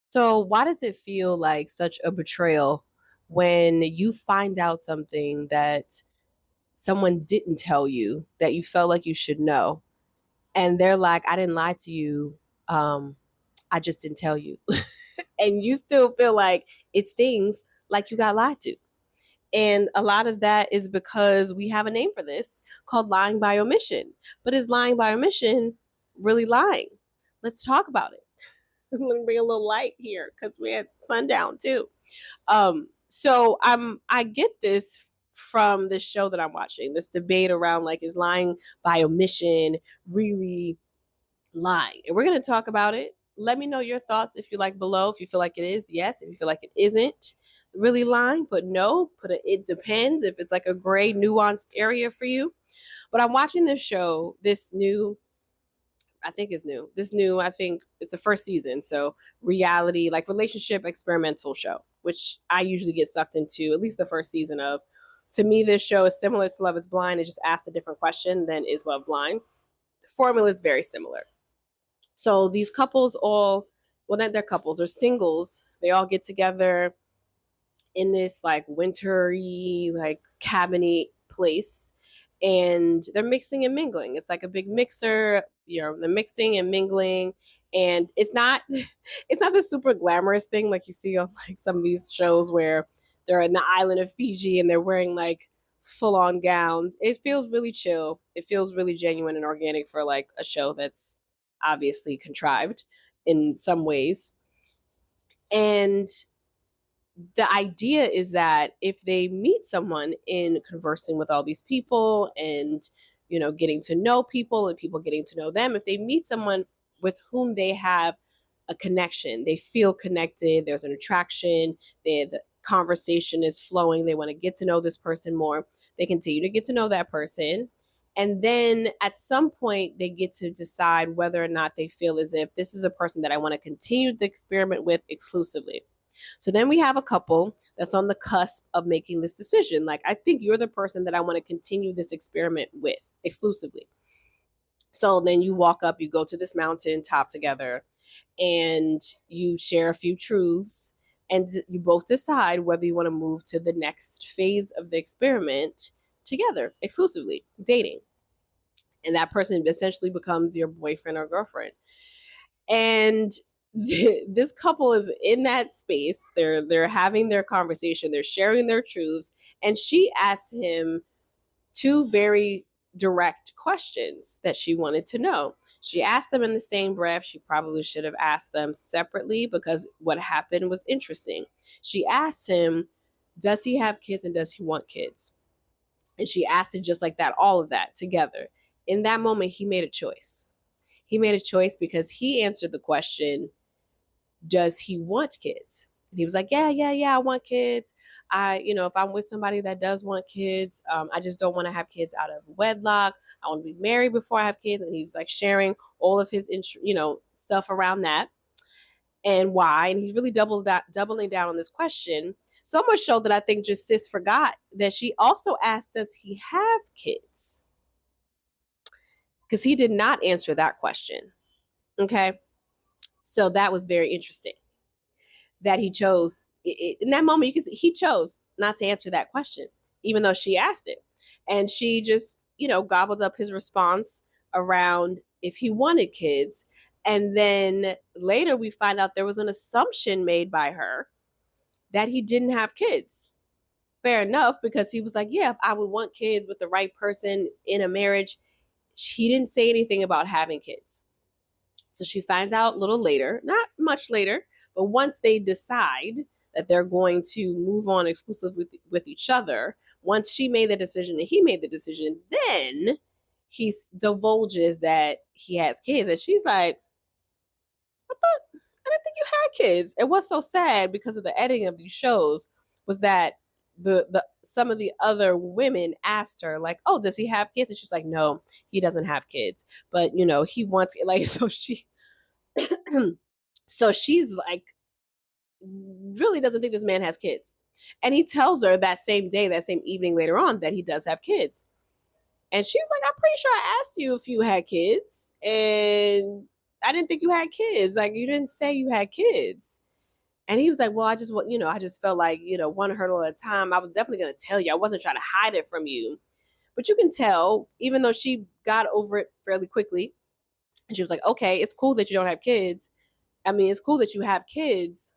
So, why does it feel like such a betrayal when you find out something that someone didn't tell you that you felt like you should know? And they're like, I didn't lie to you. Um, I just didn't tell you. And you still feel like it stings like you got lied to. And a lot of that is because we have a name for this called lying by omission. But is lying by omission really lying? Let's talk about it. Let me bring a little light here because we had sundown too. I get this from this show that I'm watching, this debate around like is lying by omission really lying? And we're gonna talk about it. Let me know your thoughts if you like below, if you feel like it is, yes, if you feel like it isn't really lying, but no, put a it depends if it's like a gray nuanced area for you. But I'm watching this show, this new I think is new. This new, I think it's the first season. So reality, like relationship experimental show, which I usually get sucked into at least the first season of. To me, this show is similar to Love is Blind. It just asks a different question than is Love Blind. The formula is very similar. So these couples all, well, not they're couples, they're singles. They all get together in this like wintry, like cabiny place, and they're mixing and mingling. It's like a big mixer, they're mixing and mingling. And it's not it's not the super glamorous thing like you see on like some of these shows where they're in the island of Fiji and they're wearing like full on gowns. It feels really chill. It feels really genuine and organic for like a show that's obviously contrived in some ways. And the idea is that if they meet someone in conversing with all these people and getting to know people and people getting to know them, if they meet someone with whom they have a connection, they feel connected, there's an attraction, the conversation is flowing, they want to get to know this person more, they continue to get to know that person. And then at some point they get to decide whether or not they feel as if this is a person that I want to continue the experiment with exclusively. So then we have a couple that's on the cusp of making this decision. Like, I think you're the person that I want to continue this experiment with exclusively. So then you walk up, you go to this mountain top together, and you share a few truths, and you both decide whether you want to move to the next phase of the experiment together, exclusively, dating. And that person essentially becomes your boyfriend or girlfriend. And this couple is in that space. They're having their conversation, they're sharing their truths, and she asked him two very direct questions that she wanted to know. She asked them in the same breath. She probably should have asked them separately because what happened was interesting. She asked him, does he have kids and does he want kids? And she asked it just like that, all of that together. In that moment, he made a choice. He made a choice because he answered the question, does he want kids? And he was like, yeah, yeah, yeah, I want kids. If I'm with somebody that does want kids, I just don't want to have kids out of wedlock. I want to be married before I have kids. And he's like sharing all of his, stuff around that and why. And he's really doubling down on this question. So much so that I think just sis forgot that she also asked, does he have kids? Because he did not answer that question. Okay. So that was very interesting that he chose in that moment. You can see he chose not to answer that question, even though she asked it. And she just, gobbled up his response around if he wanted kids. And then later we find out there was an assumption made by her that he didn't have kids. Fair enough, because he was like, yeah, if I would want kids with the right person in a marriage. He didn't say anything about having kids. So she finds out a little later, not much later, but once they decide that they're going to move on exclusively with each other, once she made the decision and he made the decision, then he divulges that he has kids. And she's like, I didn't think you had kids. And what's so sad because of the editing of these shows was that the some of the other women asked her like, oh, does he have kids? And she's like, no, he doesn't have kids, but he wants, like, so she's like, really doesn't think this man has kids. And he tells her that same day, that same evening later on, that he does have kids. And she's like, I'm pretty sure I asked you if you had kids, and I didn't think you had kids. Like, you didn't say you had kids. And he was like, well, I just felt like, one hurdle at a time. I was definitely going to tell you. I wasn't trying to hide it from you. But you can tell, even though she got over it fairly quickly, and she was like, okay, it's cool that you don't have kids. I mean, it's cool that you have kids,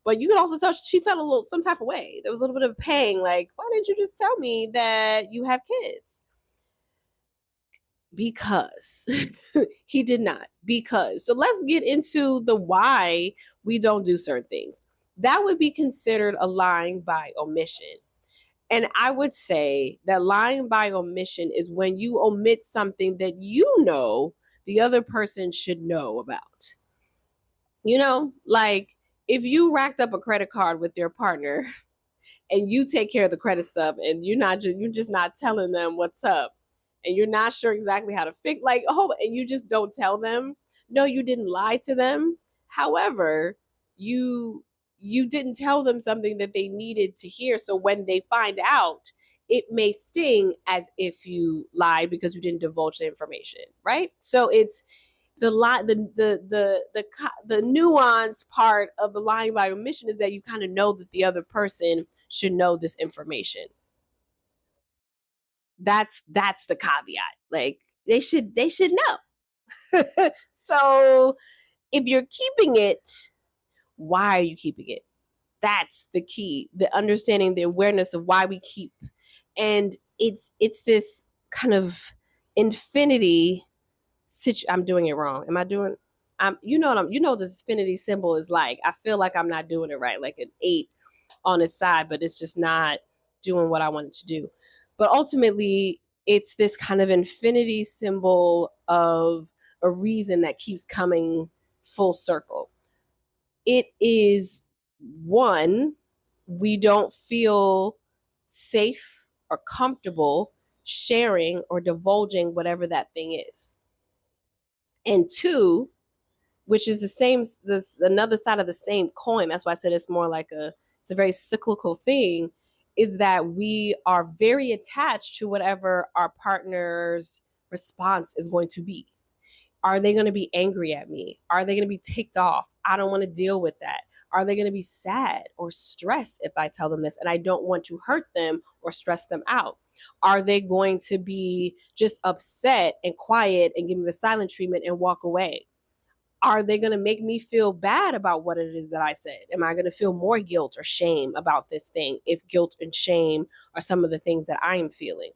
but you could also tell she felt a little some type of way. There was a little bit of pang, like, why didn't you just tell me that you have kids? Because he did not. Because. So let's get into the why we don't do certain things. That would be considered a lying by omission. And I would say that lying by omission is when you omit something that the other person should know about. Like if you racked up a credit card with your partner and you take care of the credit stuff and you're just not telling them what's up and you're not sure exactly how to fix and you just don't tell them. No, you didn't lie to them. However, you didn't tell them something that they needed to hear, so when they find out, it may sting as if you lied because you didn't divulge the information, right? So it's the lie the nuance part of the lying by omission is that you kind of know that the other person should know this information. That's the caveat. Like they should know. So if you're keeping it, why are you keeping it? That's the key. The understanding, the awareness of why we keep. And it's this kind of infinity I'm doing it wrong. Am I doing this infinity symbol is like, I feel like I'm not doing it right, like an 8 on its side, but it's just not doing what I wanted to do. But ultimately, it's this kind of infinity symbol of a reason that keeps coming full circle. It is one, we don't feel safe or comfortable sharing or divulging whatever that thing is. And two, which is another side of the same coin. That's why I said it's a very cyclical thing, is that we are very attached to whatever our partner's response is going to be. Are they going to be angry at me? Are they going to be ticked off? I don't want to deal with that. Are they going to be sad or stressed if I tell them this and I don't want to hurt them or stress them out? Are they going to be just upset and quiet and give me the silent treatment and walk away? Are they going to make me feel bad about what it is that I said? Am I going to feel more guilt or shame about this thing if guilt and shame are some of the things that I am feeling?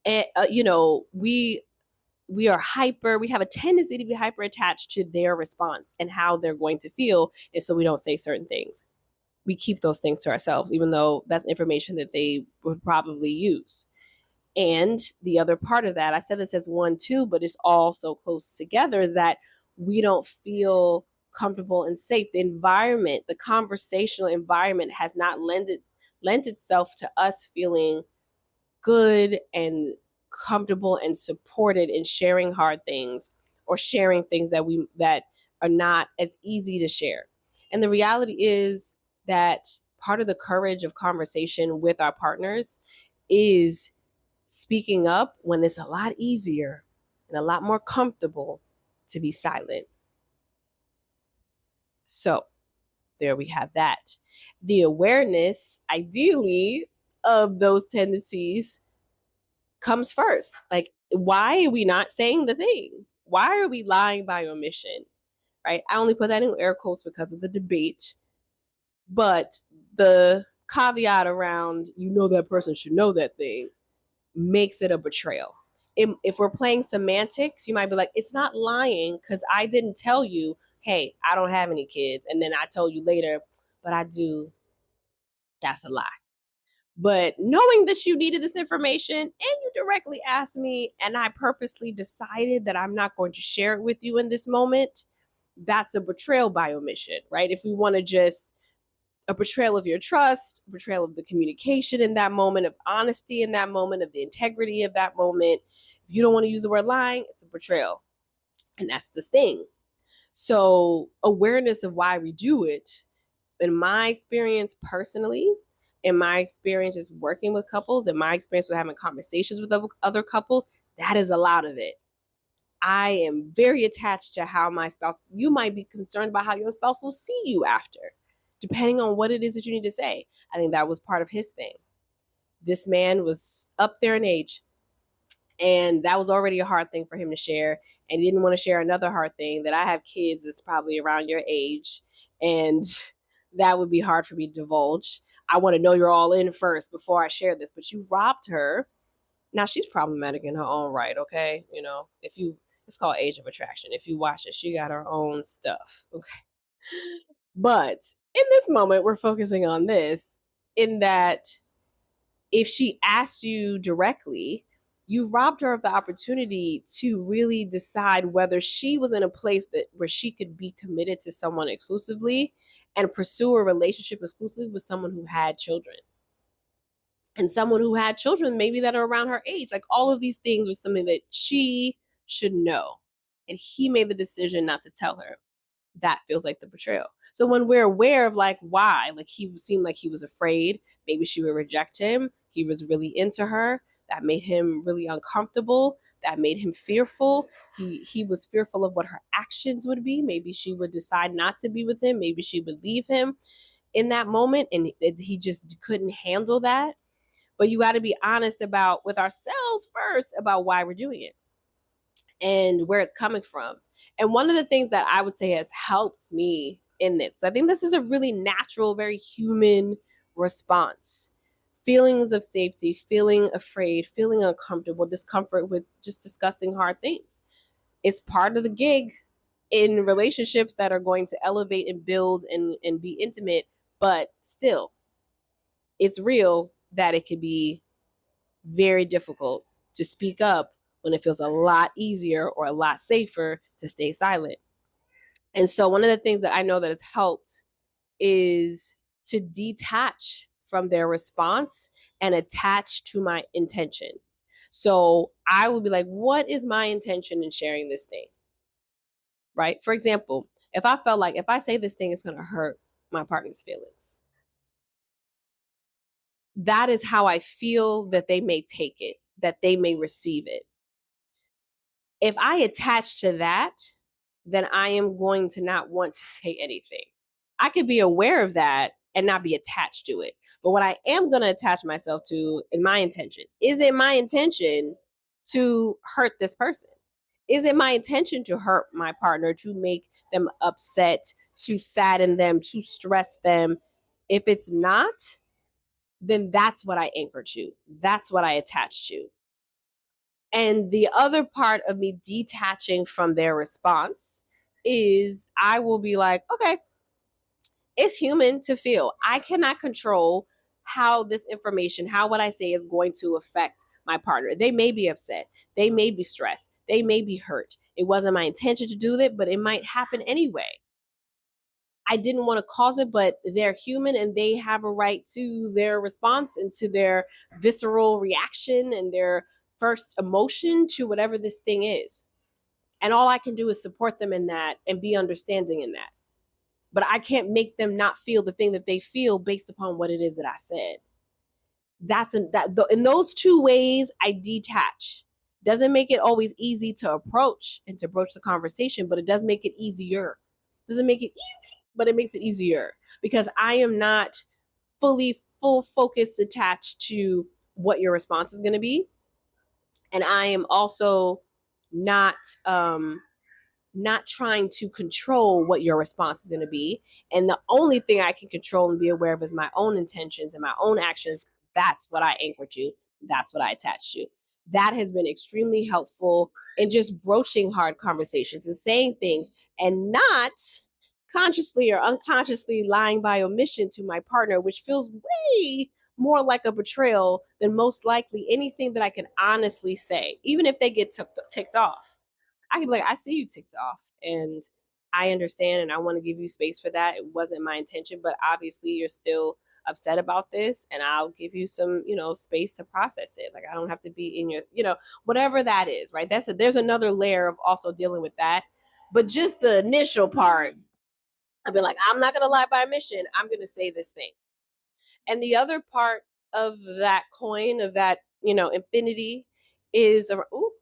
And, we have a tendency to be hyper attached to their response and how they're going to feel. And so we don't say certain things. We keep those things to ourselves, even though that's information that they would probably use. And the other part of that, I said this as one too, but it's all so close together, is that we don't feel comfortable and safe. The environment, the conversational environment has not lent itself to us feeling good and comfortable and supported in sharing hard things or sharing things that are not as easy to share. And the reality is that part of the courage of conversation with our partners is speaking up when it's a lot easier and a lot more comfortable to be silent. So there we have that. The awareness, ideally, of those tendencies comes first. Like, why are we not saying the thing? Why are we lying by omission? Right? I only put that in air quotes because of the debate. But the caveat around, that person should know that thing, makes it a betrayal. If we're playing semantics, you might be like, it's not lying because I didn't tell you, hey, I don't have any kids. And then I told you later, but I do. That's a lie. But knowing that you needed this information and you directly asked me and I purposely decided that I'm not going to share it with you in this moment, that's a betrayal by omission, right? If we want to just a betrayal of your trust, betrayal of the communication in that moment, of honesty in that moment, of the integrity of that moment. If you don't want to use the word lying, it's a betrayal. And that's the thing. So awareness of why we do it, in my experience personally, in my experience just working with couples, in my experience with having conversations with other couples, that is a lot of it. I am very attached to how my spouse, you might be concerned about how your spouse will see you after, depending on what it is that you need to say. I think that was part of his thing. This man was up there in age, and that was already a hard thing for him to share. And he didn't want to share another hard thing that I have kids that's probably around your age, and that would be hard for me to divulge. I want to know you're all in first before I share this, but you robbed her. Now she's problematic in her own right, okay? You know, if you, it's called Age of Attraction. If you watch it, she got her own stuff, okay? But in this moment, we're focusing on this, in that if she asked you directly, you robbed her of the opportunity to really decide whether she was in a place that where she could be committed to someone exclusively and pursue a relationship exclusively with someone who had children. And someone who had children maybe that are around her age. Like, all of these things was something that she should know. And he made the decision not to tell her. That feels like the betrayal. So when we're aware of like why, like he seemed like he was afraid, maybe she would reject him. He was really into her. That made him really uncomfortable. That made him fearful. He was fearful of what her actions would be. Maybe she would decide not to be with him. Maybe she would leave him in that moment, and he just couldn't handle that. But you got to be honest about with ourselves first about why we're doing it and where it's coming from. And one of the things that I would say has helped me in this, I think this is a really natural, very human response. Feelings of safety, feeling afraid, feeling uncomfortable, discomfort with just discussing hard things. It's part of the gig in relationships that are going to elevate and build and be intimate, but still, it's real that it could be very difficult to speak up when it feels a lot easier or a lot safer to stay silent. And so one of the things that I know that has helped is to detach from their response and attach to my intention. So I will be like, what is my intention in sharing this thing? Right? For example, if I felt like if I say this thing is going to hurt my partner's feelings, that is how I feel that they may take it, that they may receive it. If I attach to that, then I am going to not want to say anything. I could be aware of that and not be attached to it. But what I am going to attach myself to is my intention. Is it my intention to hurt this person? Is it my intention to hurt my partner, to make them upset, to sadden them, to stress them? If it's not, then that's what I anchor to. That's what I attach to. And the other part of me detaching from their response is I will be like, okay, it's human to feel. I cannot control how this information, how what I say is going to affect my partner. They may be upset. They may be stressed. They may be hurt. It wasn't my intention to do that, but it might happen anyway. I didn't want to cause it, but they're human and they have a right to their response and to their visceral reaction and their first emotion to whatever this thing is. And all I can do is support them in that and be understanding in that. But I can't make them not feel the thing that they feel based upon what it is that I said. In those two ways I detach. Doesn't make it always easy to approach and to broach the conversation, but it does make it easier. Doesn't make it easy, but it makes it easier because I am not full focused attached to what your response is going to be, and I am also not not trying to control what your response is going to be. And the only thing I can control and be aware of is my own intentions and my own actions. That's what I anchor to. That's what I attach to. That has been extremely helpful in just broaching hard conversations and saying things and not consciously or unconsciously lying by omission to my partner, which feels way more like a betrayal than most likely anything that I can honestly say, even if they get ticked off. I can be like, I see you ticked off and I understand and I want to give you space for that. It wasn't my intention, but obviously you're still upset about this and I'll give you some, space to process it. Like I don't have to be in your, whatever that is, right? There's another layer of also dealing with that. But just the initial part, I've been like, I'm not gonna lie by omission. I'm gonna say this thing. And the other part of that coin, of that, infinity is, ooh,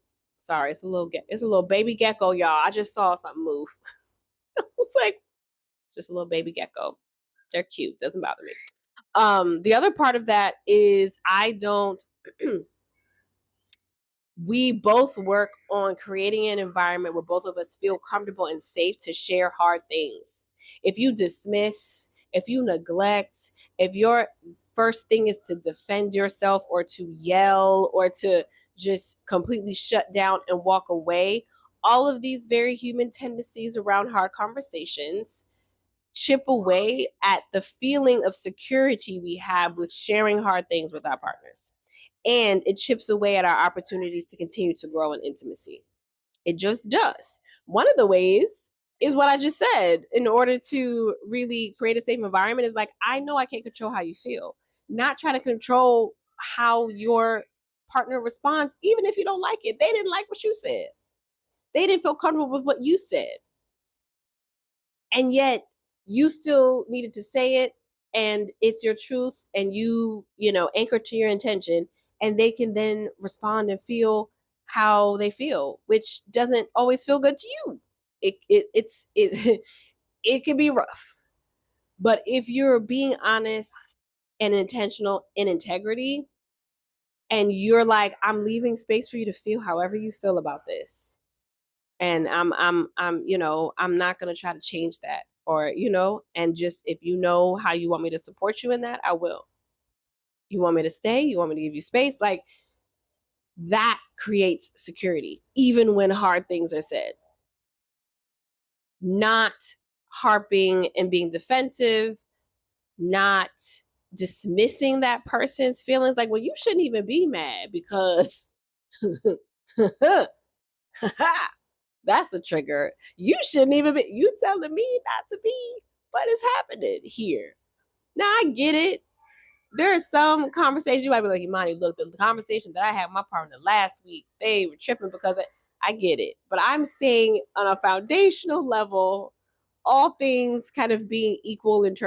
Sorry, it's a little baby gecko, y'all. I just saw something move. It's like it's just a little baby gecko. They're cute. Doesn't bother me. The other part of that is I don't we both work on creating an environment where both of us feel comfortable and safe to share hard things. If you dismiss, if you neglect, if your first thing is to defend yourself or to yell or to just completely shut down and walk away, all of these very human tendencies around hard conversations chip away at the feeling of security we have with sharing hard things with our partners. And it chips away at our opportunities to continue to grow in intimacy. It just does. One of the ways is what I just said. In order to really create a safe environment, is like, I know I can't control how you feel. Not trying to control how your partner responds, even if you don't like it. They didn't like what you said. They didn't feel comfortable with what you said. And yet you still needed to say it, and it's your truth, and you anchor to your intention, and they can then respond and feel how they feel, which doesn't always feel good to you. It it can be rough. But if you're being honest and intentional in integrity, and you're like, I'm leaving space for you to feel however you feel about this, and I'm not going to try to change that, or and just, if you know how you want me to support you in that, I will. You want me to stay, you want me to give you space, like, that creates security even when hard things are said. Not harping and being defensive, not dismissing that person's feelings, like, well, you shouldn't even be mad because that's a trigger. You shouldn't even be. You telling me not to be. What is happening here? Now I get it. There are some conversations you might be like, Imani, look, the conversation that I had with my partner last week, they were tripping because I get it. But I'm saying on a foundational level, all things kind of being equal and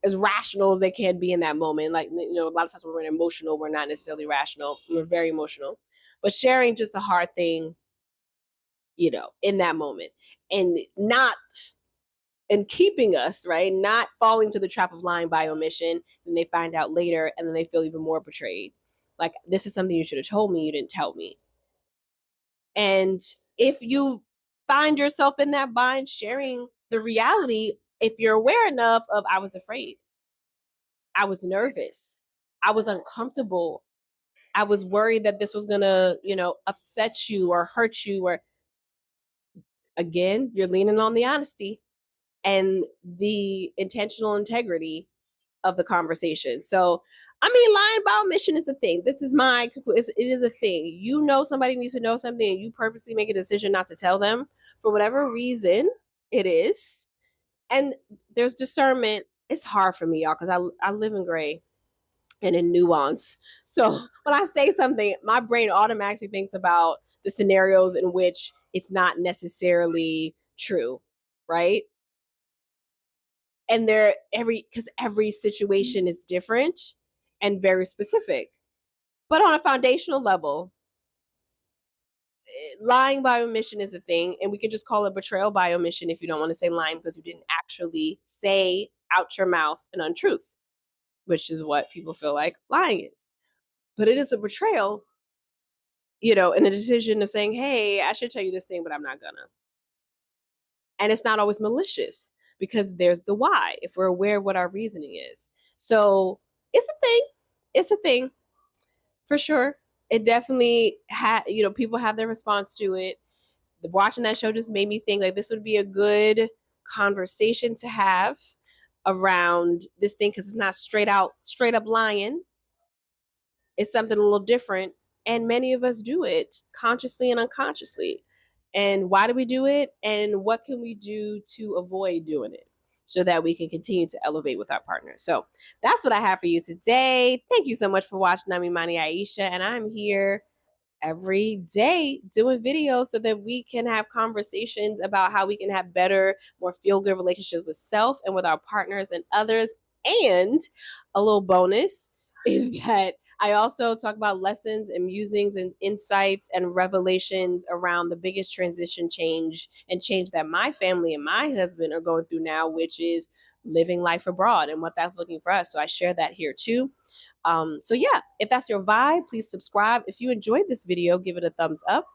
as rational as they can be in that moment. Like, a lot of times when we're emotional, we're not necessarily rational. We're very emotional. But sharing just a hard thing, in that moment, and not and keeping us, right, not falling to the trap of lying by omission, and they find out later and then they feel even more betrayed. Like, this is something you should have told me, you didn't tell me. And if you find yourself in that bind, sharing the reality, if you're aware enough of, I was afraid, I was nervous, I was uncomfortable, I was worried that this was gonna, upset you or hurt you, or, again, you're leaning on the honesty and the intentional integrity of the conversation. So, I mean, lying about omission is a thing. This is my conclusion. It is a thing. Somebody needs to know something, and you purposely make a decision not to tell them for whatever reason it is. And there's discernment. It's hard for me, y'all, because I live in gray and in nuance. So when I say something, my brain automatically thinks about the scenarios in which it's not necessarily true, right? And every situation is different and very specific. But on a foundational level, lying by omission is a thing, and we can just call it betrayal by omission if you don't want to say lying because you didn't actually say out your mouth an untruth, which is what people feel like lying is. But it is a betrayal, in a decision of saying, hey, I should tell you this thing, but I'm not gonna. And it's not always malicious, because there's the why, if we're aware of what our reasoning is. So it's a thing. It's a thing, for sure. It definitely people have their response to it. Watching that show just made me think, like, this would be a good conversation to have around this thing, because it's not straight up lying. It's something a little different, and many of us do it consciously and unconsciously. And why do we do it? And what can we do to avoid doing it so that we can continue to elevate with our partner? So that's what I have for you today. Thank you so much for watching. I'm Imani Aieshah, and I'm here every day doing videos so that we can have conversations about how we can have better, more feel-good relationships with self and with our partners and others. And a little bonus is that I also talk about lessons and musings and insights and revelations around the biggest transition change that my family and my husband are going through now, which is living life abroad and what that's looking for us. So I share that here too. So yeah, if that's your vibe, please subscribe. If you enjoyed this video, give it a thumbs up,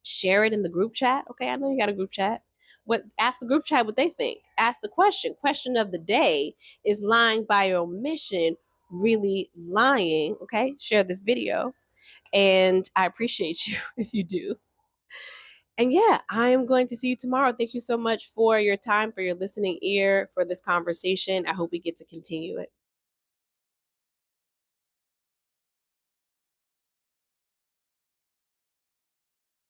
share it in the group chat. Okay, I know you got a group chat. What ask the group chat what they think. Ask the question. Question of the day is lying by omission really lying? Okay, share this video. And I appreciate you if you do. And yeah, I am going to see you tomorrow. Thank you so much for your time, for your listening ear, for this conversation. I hope we get to continue it.